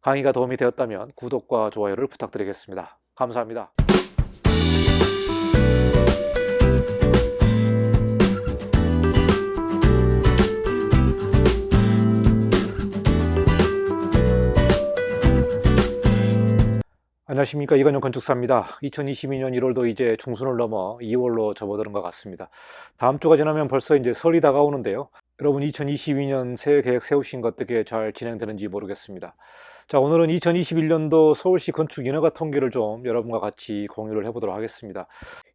강의가 도움이 되었다면 구독과 좋아요를 부탁드리겠습니다. 감사합니다. 안녕하십니까, 이건영 건축사입니다. 2022년 1월도 이제 중순을 넘어 2월로 접어드는 것 같습니다. 다음 주가 지나면 벌써 이제 설이 다가오는데요. 여러분 2022년 새해 계획 세우신 것 어떻게 잘 진행되는지 모르겠습니다. 자, 오늘은 2021년도 서울시 건축 인허가 통계를 좀 여러분과 같이 공유를 해보도록 하겠습니다.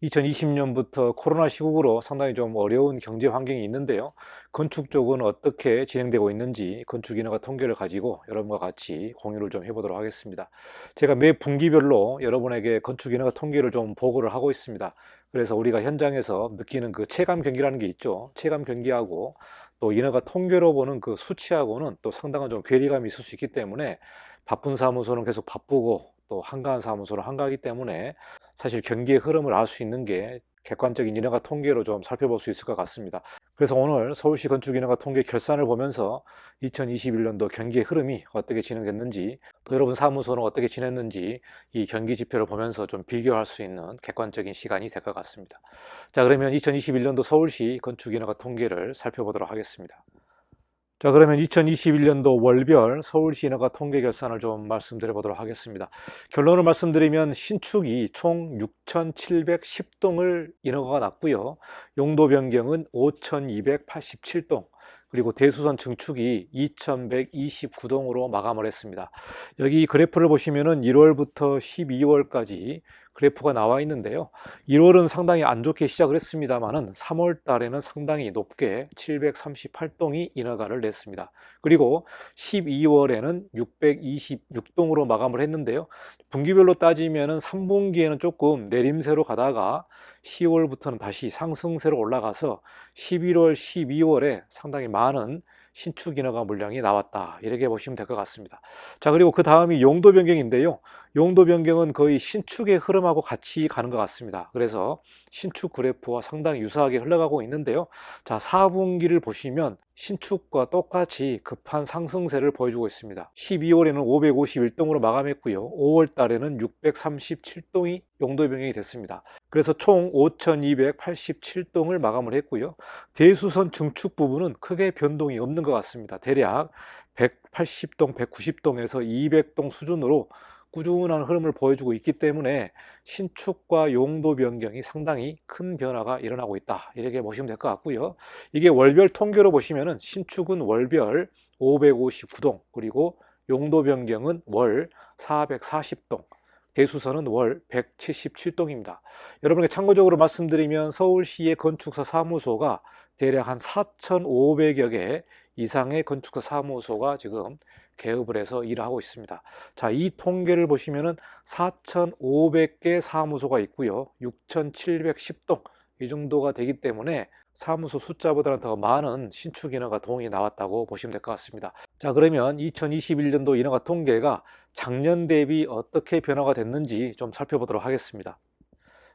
2020년부터 코로나 시국으로 상당히 좀 어려운 경제 환경이 있는데요. 건축 쪽은 어떻게 진행되고 있는지 건축 인허가 통계를 가지고 여러분과 같이 공유를 좀 해보도록 하겠습니다. 제가 매 분기별로 여러분에게 건축 인허가 통계를 좀 보고를 하고 있습니다. 그래서 우리가 현장에서 느끼는 그 체감 경기라는 게 있죠. 체감 경기하고 또 인허가 통계로 보는 그 수치하고는 또 상당한 좀 괴리감이 있을 수 있기 때문에 바쁜 사무소는 계속 바쁘고 또 한가한 사무소는 한가하기 때문에 사실 경기의 흐름을 알 수 있는 게 객관적인 인허가 통계로 좀 살펴볼 수 있을 것 같습니다. 그래서 오늘 서울시 건축 인허가 통계 결산을 보면서 2021년도 경기의 흐름이 어떻게 진행됐는지, 또 여러분 사무소는 어떻게 지냈는지 이 경기 지표를 보면서 좀 비교할 수 있는 객관적인 시간이 될 것 같습니다. 자, 그러면 2021년도 서울시 건축 인허가 통계를 살펴보도록 하겠습니다. 자, 그러면 2021년도 월별 서울시 인허가 통계 결산을 좀 말씀드려 보도록 하겠습니다. 결론을 말씀드리면 신축이 총 6,710동을 인허가가 났고요. 용도 변경은 5,287동, 그리고 대수선 증축이 2,129동으로 마감을 했습니다. 여기 그래프를 보시면은 1월부터 12월까지 그래프가 나와 있는데요. 1월은 상당히 안 좋게 시작을 했습니다만은 3월 달에는 상당히 높게 738동이 인허가를 냈습니다. 그리고 12월에는 626동으로 마감을 했는데요. 분기별로 따지면은 3분기에는 조금 내림세로 가다가 10월부터는 다시 상승세로 올라가서 11월, 12월에 상당히 많은 신축 인허가 물량이 나왔다, 이렇게 보시면 될 것 같습니다. 자, 그리고 그 다음이 용도 변경인데요. 용도 변경은 거의 신축의 흐름하고 같이 가는 것 같습니다. 그래서 신축 그래프와 상당히 유사하게 흘러가고 있는데요. 자, 4분기를 보시면 신축과 똑같이 급한 상승세를 보여주고 있습니다. 12월에는 551동으로 마감했고요. 5월 달에는 637동이 용도 변경이 됐습니다. 그래서 총 5,287동을 마감을 했고요. 대수선 증축 부분은 크게 변동이 없는 것 같습니다. 대략 180동, 190동에서 200동 수준으로 꾸준한 흐름을 보여주고 있기 때문에 신축과 용도 변경이 상당히 큰 변화가 일어나고 있다, 이렇게 보시면 될 것 같고요. 이게 월별 통계로 보시면은 신축은 월별 559동, 그리고 용도 변경은 월 440동, 대수선은 월 177동입니다. 여러분에게 참고적으로 말씀드리면 서울시의 건축사 사무소가 대략 한 4,500여 개 이상의 건축사 사무소가 지금 개업을 해서 일을 하고 있습니다. 자, 이 통계를 보시면은 4,500개 사무소가 있고요. 6,710동, 이 정도가 되기 때문에 사무소 숫자보다는 더 많은 신축 인허가 동이 나왔다고 보시면 될 것 같습니다. 자, 그러면 2021년도 인허가 통계가 작년 대비 어떻게 변화가 됐는지 좀 살펴보도록 하겠습니다.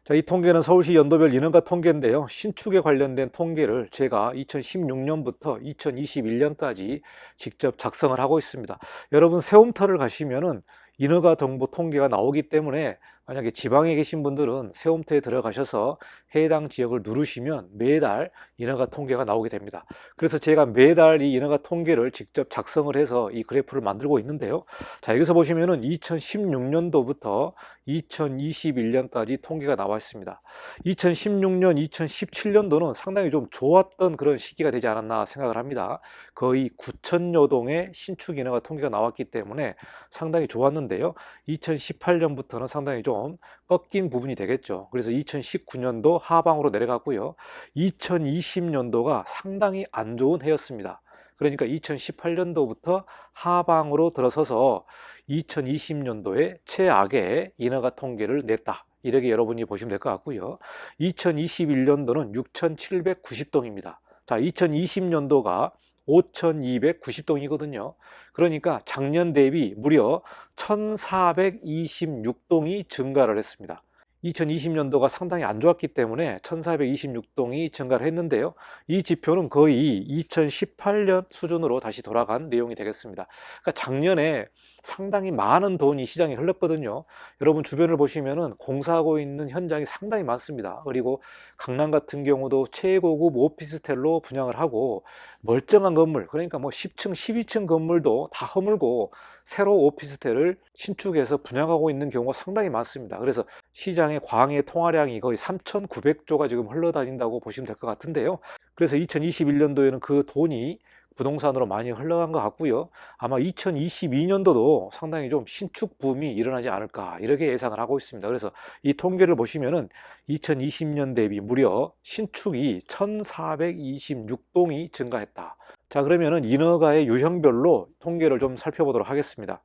자, 이 통계는 서울시 연도별 인허가 통계인데요. 신축에 관련된 통계를 제가 2016년부터 2021년까지 직접 작성을 하고 있습니다. 여러분 세움터를 가시면은 인허가 정보 통계가 나오기 때문에 만약에 지방에 계신 분들은 세움터에 들어가셔서 해당 지역을 누르시면 매달 인허가 통계가 나오게 됩니다. 그래서 제가 매달 이 인허가 통계를 직접 작성을 해서 이 그래프를 만들고 있는데요. 자, 여기서 보시면은 2016년도부터 2021년까지 통계가 나와 있습니다. 2016년, 2017년도는 상당히 좀 좋았던 그런 시기가 되지 않았나 생각을 합니다. 거의 9,000여 동의 신축 인허가 통계가 나왔기 때문에 상당히 좋았는데요. 2018년부터는 상당히 좀 꺾인 부분이 되겠죠. 그래서 2019년도 하방으로 내려갔고요. 2020년도가 상당히 안 좋은 해였습니다. 그러니까 2018년도부터 하방으로 들어서서 2020년도에 최악의 인허가 통계를 냈다, 이렇게 여러분이 보시면 될 것 같고요. 2021년도는 6,790동입니다. 자, 2020년도가 5,290동이거든요. 그러니까 작년 대비 무려 1,426동이 증가를 했습니다. 2020년도가 상당히 안 좋았기 때문에 1,426동이 증가를 했는데요. 이 지표는 거의 2018년 수준으로 다시 돌아간 내용이 되겠습니다. 그러니까 작년에 상당히 많은 돈이 시장에 흘렀거든요. 여러분 주변을 보시면은 공사하고 있는 현장이 상당히 많습니다. 그리고 강남 같은 경우도 최고급 오피스텔로 분양을 하고 멀쩡한 건물, 그러니까 뭐 10층, 12층 건물도 다 허물고 새로 오피스텔을 신축해서 분양하고 있는 경우가 상당히 많습니다. 그래서 시장의 광의 통화량이 거의 3,900조가 지금 흘러다닌다고 보시면 될 것 같은데요. 그래서 2021년도에는 그 돈이 부동산으로 많이 흘러간 것 같고요. 아마 2022년도도 상당히 좀 신축 붐이 일어나지 않을까 이렇게 예상을 하고 있습니다. 그래서 이 통계를 보시면은 2020년 대비 무려 신축이 1426동이 증가했다. 자, 그러면은 인허가의 유형별로 통계를 좀 살펴보도록 하겠습니다.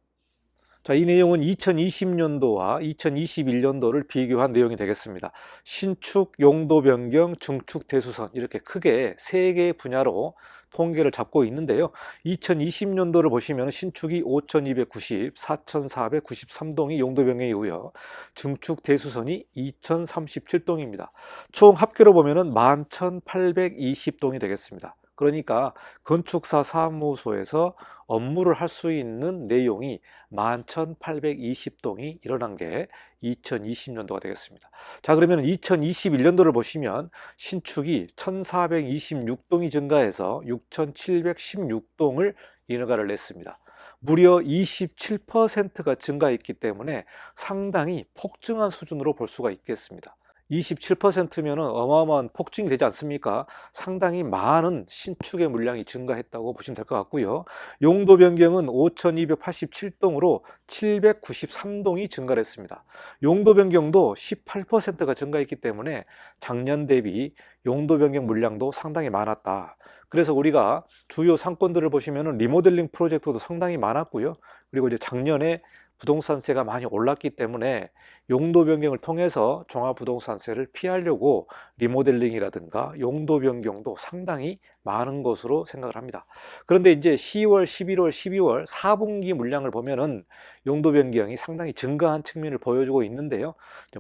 자, 이 내용은 2020년도와 2021년도를 비교한 내용이 되겠습니다. 신축, 용도 변경, 중축, 대수선 이렇게 크게 세 개의 분야로 통계를 잡고 있는데요. 2020년도를 보시면 신축이 5,290, 4,493동이 용도 변경이고요. 중축, 대수선이 2,037동입니다. 총 합계로 보면 11,820동이 되겠습니다. 그러니까 건축사 사무소에서 업무를 할 수 있는 내용이 11,820동이 일어난 게 2020년도가 되겠습니다. 자, 그러면 2021년도를 보시면 신축이 1,426동이 증가해서 6,716동을 인허가를 냈습니다. 무려 27%가 증가했기 때문에 상당히 폭증한 수준으로 볼 수가 있겠습니다. 27%면 어마어마한 폭증이 되지 않습니까? 상당히 많은 신축의 물량이 증가했다고 보시면 될 것 같고요. 용도 변경은 5,287동으로 793동이 증가를 했습니다. 용도 변경도 18%가 증가했기 때문에 작년 대비 용도 변경 물량도 상당히 많았다. 그래서 우리가 주요 상권들을 보시면 리모델링 프로젝트도 상당히 많았고요. 그리고 이제 작년에 부동산세가 많이 올랐기 때문에 용도 변경을 통해서 종합부동산세를 피하려고 리모델링이라든가 용도 변경도 상당히 많은 것으로 생각을 합니다. 그런데 이제 10월, 11월, 12월 4분기 물량을 보면은 용도 변경이 상당히 증가한 측면을 보여주고 있는데요.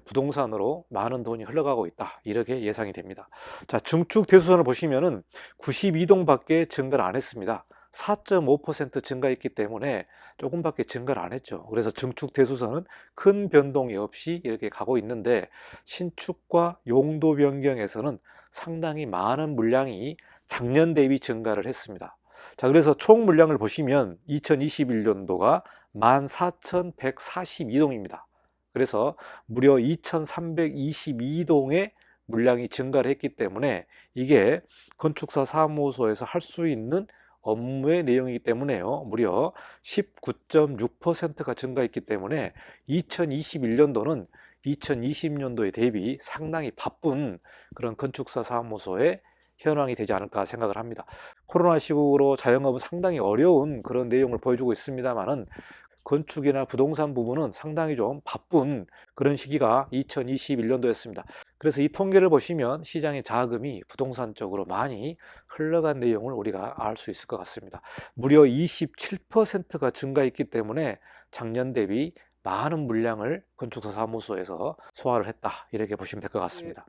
부동산으로 많은 돈이 흘러가고 있다. 이렇게 예상이 됩니다. 자, 중축 대수선을 보시면은 92동밖에 증가를 안 했습니다. 4.5% 증가했기 때문에 조금밖에 증가를 안 했죠. 그래서 증축 대수선은 큰 변동이 없이 이렇게 가고 있는데 신축과 용도 변경에서는 상당히 많은 물량이 작년 대비 증가를 했습니다. 자, 그래서 총 물량을 보시면 2021년도가 14,142동입니다. 그래서 무려 2,322동의 물량이 증가를 했기 때문에 이게 건축사 사무소에서 할 수 있는 업무의 내용이기 때문에요. 무려 19.6%가 증가했기 때문에 2021년도는 2020년도에 대비 상당히 바쁜 그런 건축사 사무소의 현황이 되지 않을까 생각을 합니다. 코로나 시국으로 자영업은 상당히 어려운 그런 내용을 보여주고 있습니다만은 건축이나 부동산 부분은 상당히 좀 바쁜 그런 시기가 2021년도였습니다. 그래서 이 통계를 보시면 시장의 자금이 부동산 쪽으로 많이 흘러간 내용을 우리가 알 수 있을 것 같습니다. 무려 27%가 증가했기 때문에 작년 대비 많은 물량을 건축사 사무소에서 소화를 했다. 이렇게 보시면 될 것 같습니다.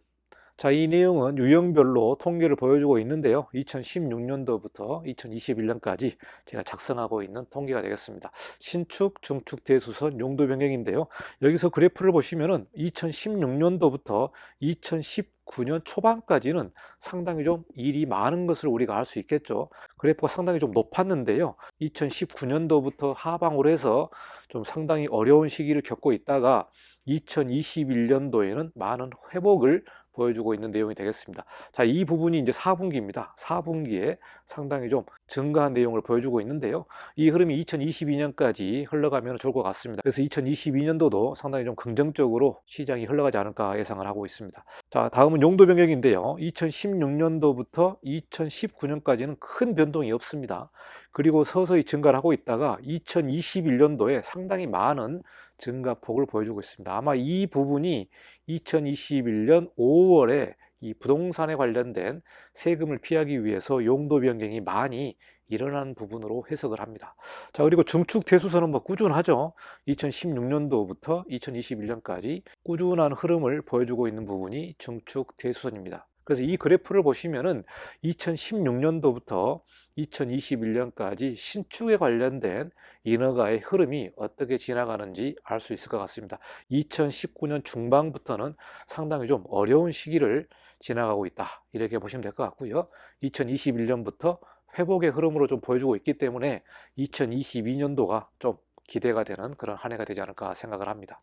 자, 이 내용은 유형별로 통계를 보여주고 있는데요. 2016년도부터 2021년까지 제가 작성하고 있는 통계가 되겠습니다. 신축, 중축, 대수선, 용도 변경인데요. 여기서 그래프를 보시면은 2016년도부터 2019년 초반까지는 상당히 좀 일이 많은 것을 우리가 알 수 있겠죠. 그래프가 상당히 좀 높았는데요. 2019년도부터 하방으로 해서 좀 상당히 어려운 시기를 겪고 있다가 2021년도에는 많은 회복을 보여주고 있는 내용이 되겠습니다. 자, 이 부분이 이제 4분기입니다. 4분기에 상당히 좀 증가한 내용을 보여주고 있는데요. 이 흐름이 2022년까지 흘러가면 좋을 것 같습니다. 그래서 2022년도도 상당히 좀 긍정적으로 시장이 흘러가지 않을까 예상을 하고 있습니다. 자, 다음은 용도 변경인데요. 2016년도부터 2019년까지는 큰 변동이 없습니다. 그리고 서서히 증가를 하고 있다가 2021년도에 상당히 많은 증가폭을 보여주고 있습니다. 아마 이 부분이 2021년 5월에 이 부동산에 관련된 세금을 피하기 위해서 용도 변경이 많이 일어난 부분으로 해석을 합니다. 자, 그리고 중축 대수선은 뭐 꾸준하죠. 2016년도부터 2021년까지 꾸준한 흐름을 보여주고 있는 부분이 중축 대수선입니다. 그래서 이 그래프를 보시면은 2016년도부터 2021년까지 신축에 관련된 인허가의 흐름이 어떻게 지나가는지 알 수 있을 것 같습니다. 2019년 중반부터는 상당히 좀 어려운 시기를 지나가고 있다, 이렇게 보시면 될 것 같고요. 2021년부터 회복의 흐름으로 좀 보여주고 있기 때문에 2022년도가 좀 기대가 되는 그런 한 해가 되지 않을까 생각을 합니다.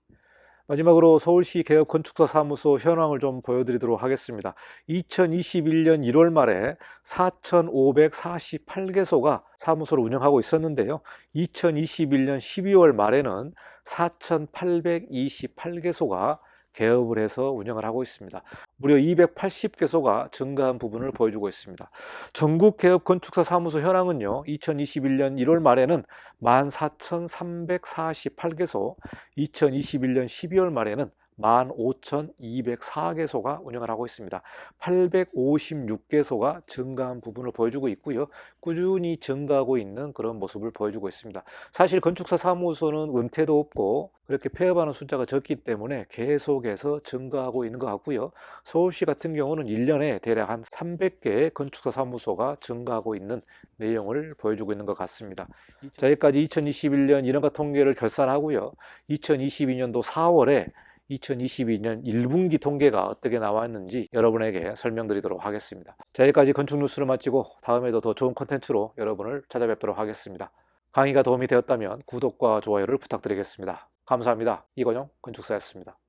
마지막으로 서울시 개업건축사 사무소 현황을 좀 보여드리도록 하겠습니다. 2021년 1월 말에 4,548개소가 사무소를 운영하고 있었는데요. 2021년 12월 말에는 4,828개소가 개업을 해서 운영을 하고 있습니다. 무려 280개소가 증가한 부분을 보여주고 있습니다. 전국 개업 건축사 사무소 현황은요, 2021년 1월 말에는 14,348개소, 2021년 12월 말에는 15,204개소가 운영을 하고 있습니다. 856개소가 증가한 부분을 보여주고 있고요. 꾸준히 증가하고 있는 그런 모습을 보여주고 있습니다. 사실 건축사 사무소는 은퇴도 없고 그렇게 폐업하는 숫자가 적기 때문에 계속해서 증가하고 있는 것 같고요. 서울시 같은 경우는 1년에 대략 한 300개의 건축사 사무소가 증가하고 있는 내용을 보여주고 있는 것 같습니다. 자, 여기까지 2021년 인허가 통계를 결산하고요. 2022년도 4월에 2022년 1분기 통계가 어떻게 나왔는지 여러분에게 설명드리도록 하겠습니다. 자, 여기까지 건축 뉴스를 마치고 다음에도 더 좋은 콘텐츠로 여러분을 찾아뵙도록 하겠습니다. 강의가 도움이 되었다면 구독과 좋아요를 부탁드리겠습니다. 감사합니다. 이건영 건축사였습니다.